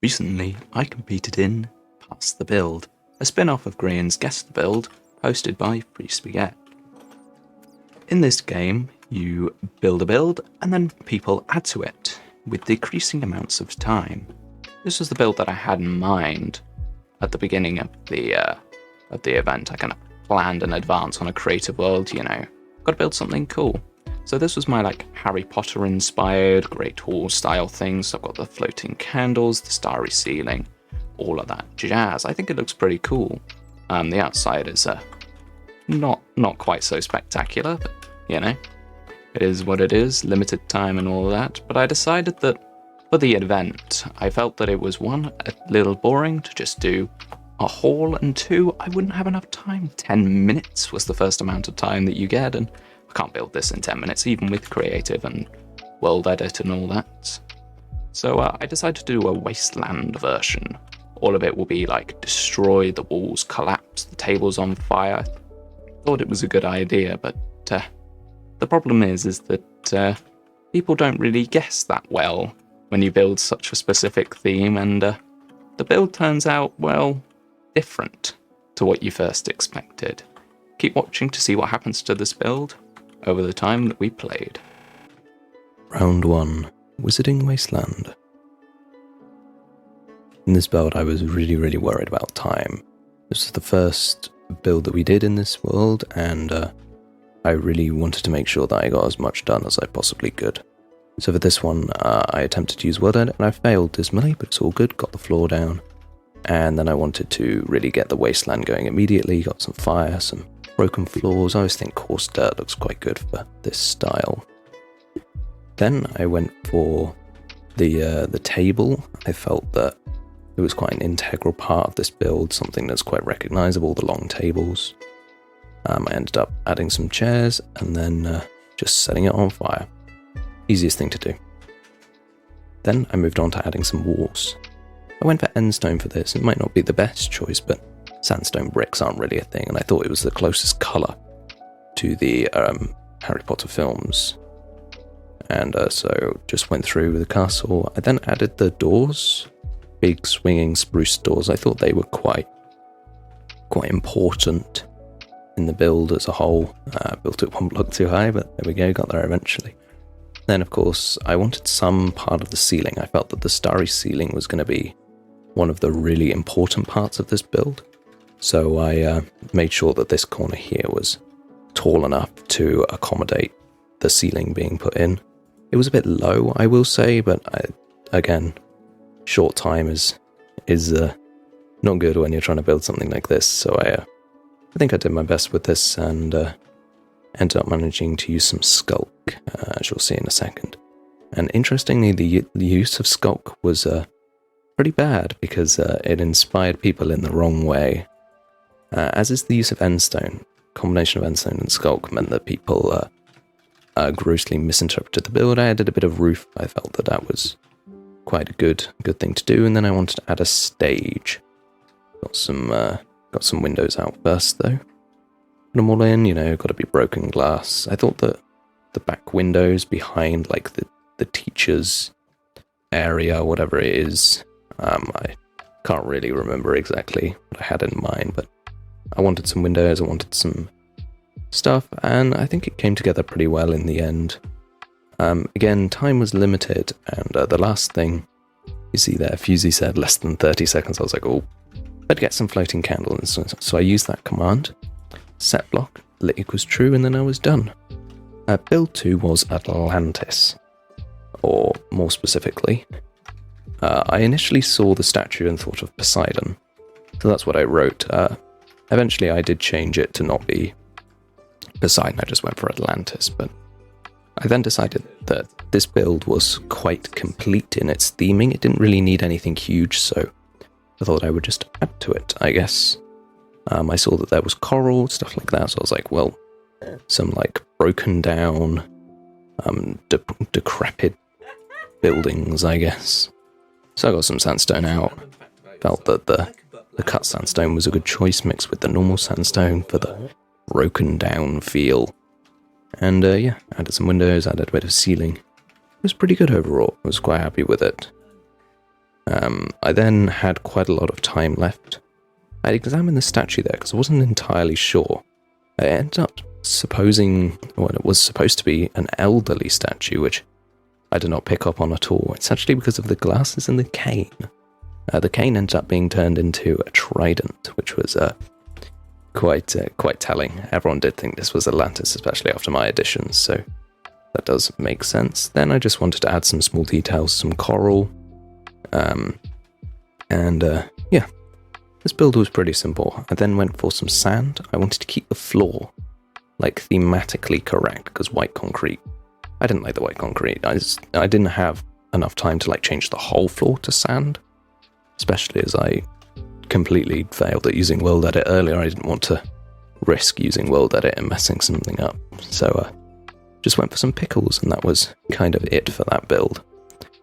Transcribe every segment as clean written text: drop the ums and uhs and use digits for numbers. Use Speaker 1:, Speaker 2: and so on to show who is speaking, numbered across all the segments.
Speaker 1: Recently, I competed in Pass the Build, a spin-off of Grian's Guess the Build, hosted by FreeSpaghet. In this game, you build a build, and then people add to it, with decreasing amounts of time. This was the build that I had in mind at the beginning of the event. I kind of planned in advance on a creative world, got to build something cool. So this was my Harry Potter inspired Great Hall style thing. So I've got the floating candles, the starry ceiling, all of that jazz. I think it looks pretty cool. The outside is not quite so spectacular, but it is what it is, limited time and all of that. But I decided that for the event, I felt that it was one, a little boring to just do a haul, and two, I wouldn't have enough time. 10 minutes was the first amount of time that you get, and I can't build this in 10 minutes, even with creative and world edit and all that. So I decided to do a wasteland version. All of it will be destroyed, the walls collapse, the tables on fire. I thought it was a good idea, but the problem is that people don't really guess that well when you build such a specific theme, and the build turns out, well, different to what you first expected. Keep watching to see what happens to this build over the time that we played.
Speaker 2: Round 1. Wizarding Wasteland. In this build I was really worried about time. This was the first build that we did in this world, and I really wanted to make sure that I got as much done as I possibly could. So for this one, I attempted to use word edit, and I failed dismally, but it's all good, got the floor down. And then I wanted to really get the wasteland going immediately, got some fire, some broken floors. I always think coarse dirt looks quite good for this style. Then I went for the table. I felt that it was quite an integral part of this build, something that's quite recognisable, the long tables. I ended up adding some chairs and then just setting it on fire. Easiest thing to do. Then I moved on to adding some walls. I went for endstone for this. It might not be the best choice, but sandstone bricks aren't really a thing, and I thought it was the closest colour to the Harry Potter films. And so just went through with the castle. I then added the doors, big swinging spruce doors. I thought they were quite important in the build as a whole. Built it one block too high, but there we go, got there eventually. Then, of course, I wanted some part of the ceiling. I felt that the starry ceiling was going to be one of the really important parts of this build. So I made sure that this corner here was tall enough to accommodate the ceiling being put in. It was a bit low, I will say, but again, short time is not good when you're trying to build something like this. So I think I did my best with this, and ended up managing to use some skulk, as you'll see in a second. And interestingly, the use of skulk was pretty bad, because it inspired people in the wrong way. As is the use of endstone. Combination of endstone and skulk meant that people grossly misinterpreted the build. I added a bit of roof. I felt that was quite a good thing to do, and then I wanted to add a stage. Got some windows out first, though. Put them all in, got to be broken glass. I thought that the back windows behind, the teacher's area, whatever it is, I can't really remember exactly what I had in mind, but I wanted some windows, I wanted some stuff, and I think it came together pretty well in the end. Again, time was limited, and the last thing you see there, Fusey said less than 30 seconds. I was like, oh, I'd get some floating candles, so I used that command. Set block, lit equals true, and then I was done. Build 2 was Atlantis, or more specifically, I initially saw the statue and thought of Poseidon, so that's what I wrote. Eventually I did change it to not be Poseidon, I just went for Atlantis, but I then decided that this build was quite complete in its theming. It didn't really need anything huge, so I thought I would just add to it, I guess. I saw that there was coral, stuff like that, so I was like, well, some broken down, decrepit buildings, I guess. So I got some sandstone out. Felt that the cut sandstone was a good choice, mixed with the normal sandstone for the broken down feel. And yeah, added some windows, added a bit of ceiling. It was pretty good overall. I was quite happy with it. I then had quite a lot of time left. I examined the statue there because I wasn't entirely sure. I ended up supposing, well, it was supposed to be an elderly statue, which I did not pick up on at all. It's actually because of the glasses and the cane. The cane ended up being turned into a trident, which was quite telling. Everyone did think this was Atlantis, especially after my additions, so that does make sense. Then I just wanted to add some small details, some coral, yeah. This build was pretty simple. I then went for some sand. I wanted to keep the floor, like, thematically correct, because white concrete, I didn't like the white concrete. I didn't have enough time to, like, change the whole floor to sand, especially as I completely failed at using World Edit earlier. I didn't want to risk using World Edit and messing something up. So, just went for some pickles, and that was kind of it for that build.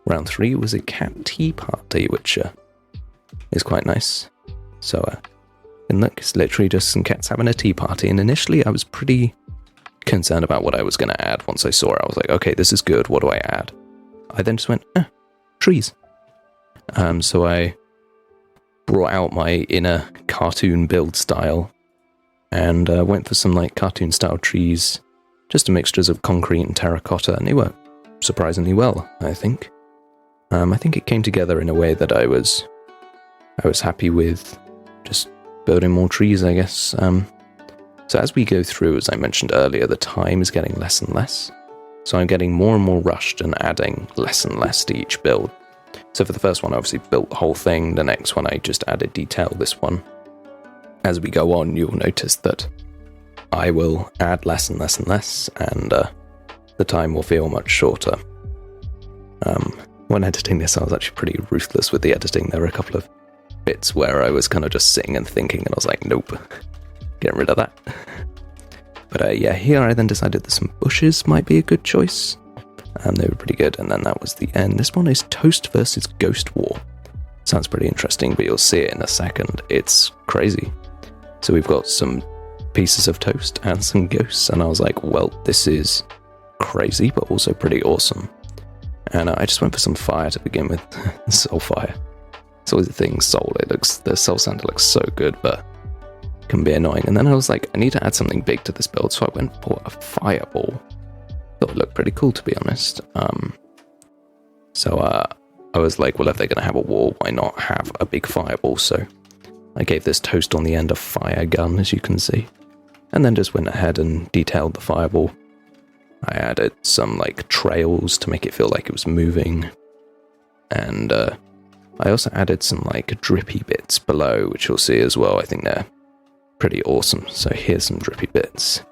Speaker 2: Round 3 was a cat tea party, which is quite nice. So, and look, it's literally just some cats having a tea party, and initially I was pretty concerned about what I was going to add. Once I saw it, I was like, okay, this is good, what do I add? I then just went, trees. So I brought out my inner cartoon build style, and went for some, like, cartoon style trees, just a mixtures of concrete and terracotta, and they worked surprisingly well, I think. I think it came together in a way that I was happy with, just building more trees, I guess. So as we go through, as I mentioned earlier, the time is getting less and less. So I'm getting more and more rushed and adding less and less to each build. So for the first one, I obviously built the whole thing. The next one, I just added detail. This one, as we go on, you'll notice that I will add less and less and less, and the time will feel much shorter. When editing this, I was actually pretty ruthless with the editing. There were a couple of bits where I was kind of just sitting and thinking, and I was like, nope, getting rid of that. But yeah, here I then decided that some bushes might be a good choice. They were pretty good, and then that was the end. This one is Toast versus Ghost War. Sounds pretty interesting, but you'll see it in a second. It's crazy. So we've got some pieces of toast and some ghosts, and I was like, well, this is crazy, but also pretty awesome. And I just went for some fire to begin with. Soul fire. It's always the thing, soul. The soul sander looks so good, but it can be annoying. And then I was like, I need to add something big to this build, so I went for a fireball. Thought it looked pretty cool, to be honest. So I was like, well, if they're going to have a war, why not have a big fireball? So I gave this toast on the end a fire gun, as you can see. And then just went ahead and detailed the fireball. I added some, like, trails to make it feel like it was moving. And I also added some, like, drippy bits below, which you'll see as well. I think they're pretty awesome. So here's some drippy bits.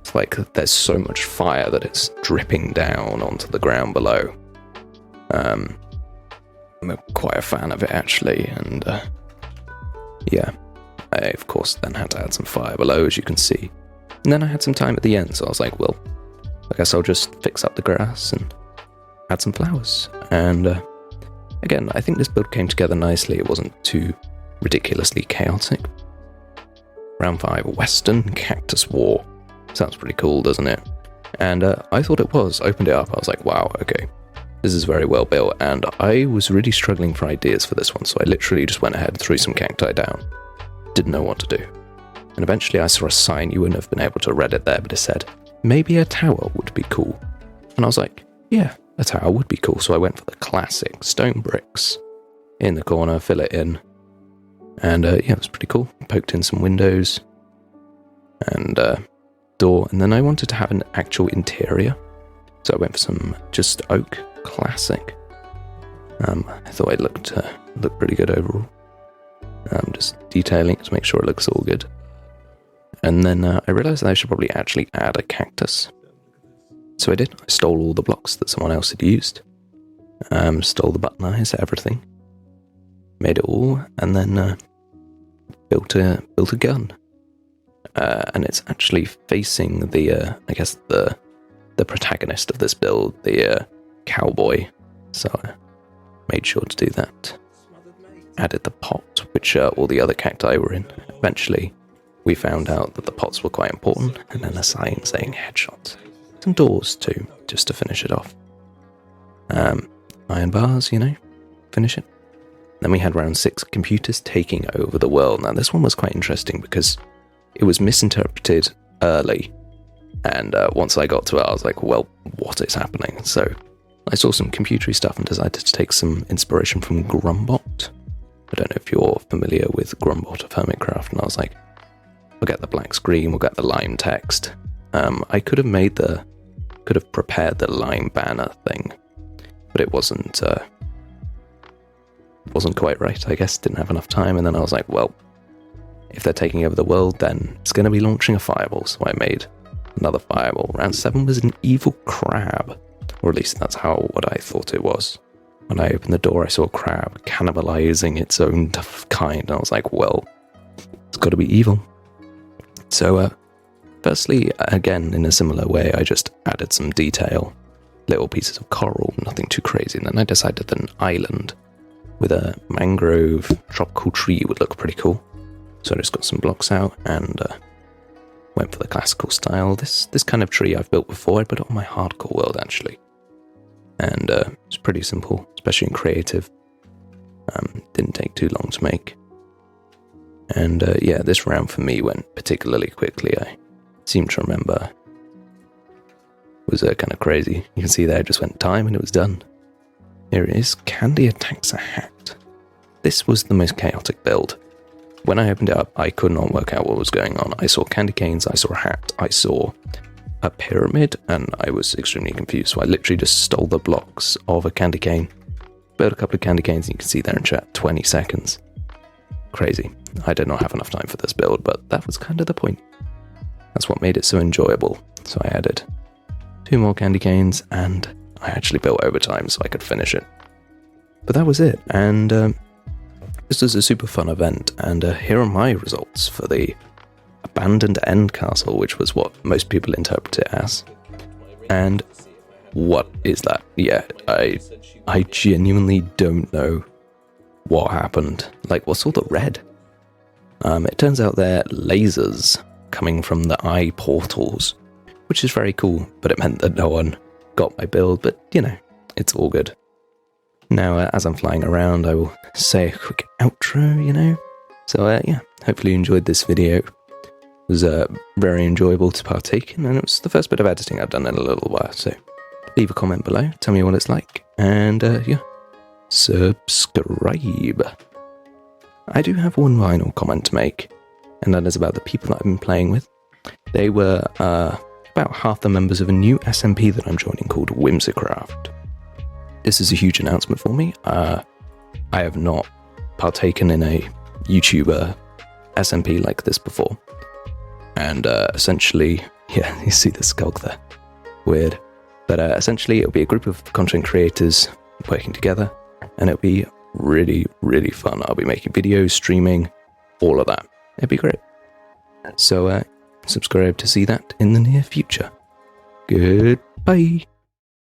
Speaker 2: It's like there's so much fire that it's dripping down onto the ground below. I'm quite a fan of it, actually, and yeah, I of course then had to add some fire below, as you can see. And then I had some time at the end, so I was like, well, I guess I'll just fix up the grass and add some flowers. And again, I think this build came together nicely. It wasn't too ridiculously chaotic. Round 5, Western Cactus War. Sounds pretty cool, doesn't it? And I thought it was. Opened it up, I was like, wow, okay. This is very well built, and I was really struggling for ideas for this one, so I literally just went ahead and threw some cacti down. Didn't know what to do. And eventually I saw a sign. You wouldn't have been able to read it there, but it said, maybe a tower would be cool. And I was like, yeah, a tower would be cool. So I went for the classic stone bricks in the corner, fill it in. And yeah, it was pretty cool. Poked in some windows and door. And then I wanted to have an actual interior. So I went for some just oak, classic. I thought it looked pretty good overall. Just detailing it to make sure it looks all good. And then I realised that I should probably actually add a cactus. So I did. I stole all the blocks that someone else had used. Stole the button eyes, everything. Made it all, and then built a gun. And it's actually facing the, I guess, the protagonist of this build, the cowboy. So I made sure to do that. Added the pot, which all the other cacti were in. Eventually, we found out that the pots were quite important, and then a sign saying headshot. Some doors too, just to finish it off. Iron bars, finish it. Then we had round 6, computers taking over the world. Now this one was quite interesting because it was misinterpreted early, and once I got to it I was like, well, what is happening? So I saw some computery stuff and decided to take some inspiration from Grumbot. I don't know if you're familiar with Grumbot of Hermitcraft, and I was like, we'll get the black screen, we'll get the lime text. I could have prepared the lime banner thing, but it wasn't quite right, I guess. Didn't have enough time, and then I was like, well, if they're taking over the world, then it's going to be launching a fireball, so I made another fireball. Round 7 was an evil crab, or at least that's what I thought it was. When I opened the door, I saw a crab cannibalizing its own kind, and I was like, well, it's got to be evil. So, firstly, again, in a similar way, I just added some detail, little pieces of coral, nothing too crazy, and then I decided that an island with a mangrove tropical tree would look pretty cool. So I just got some blocks out and went for the classical style. This kind of tree I've built before. I put it on my hardcore world, actually. And it's pretty simple, especially in creative. Didn't take too long to make. And yeah, this round for me went particularly quickly. I seem to remember it was kind of crazy. You can see there, it just went time and it was done. Here it is, Candy attacks a hat. This was the most chaotic build. When I opened it up, I could not work out what was going on. I saw candy canes, I saw a hat, I saw a pyramid, and I was extremely confused. So I literally just stole the blocks of a candy cane, built a couple of candy canes, and you can see there in chat, 20 seconds. Crazy. I did not have enough time for this build, but that was kind of the point. That's what made it so enjoyable. So I added 2 more candy canes, and I actually built overtime so I could finish it. But that was it, and this was a super fun event, and here are my results for the Abandoned End Castle, which was what most people interpret it as. And what is that? Yeah, I genuinely don't know what happened. Like, what's all the red? It turns out they're lasers coming from the eye portals, which is very cool, but it meant that no one got my build, but you know, it's all good. Now, as I'm flying around, I will say a quick outro, you know? So, yeah, hopefully you enjoyed this video. It was very enjoyable to partake in, and it was the first bit of editing I've done in a little while, so leave a comment below, tell me what it's like, and, yeah, subscribe. I do have one final comment to make, and that is about the people that I've been playing with. They were, about half the members of a new SMP that I'm joining called Whimsicraft. This is a huge announcement for me. I have not partaken in a YouTuber SMP like this before. And essentially, yeah, you see the skulk there. Weird. But essentially, it'll be a group of content creators working together, and it'll be really, really fun. I'll be making videos, streaming, all of that. It'd be great. So, subscribe to see that in the near future. Goodbye.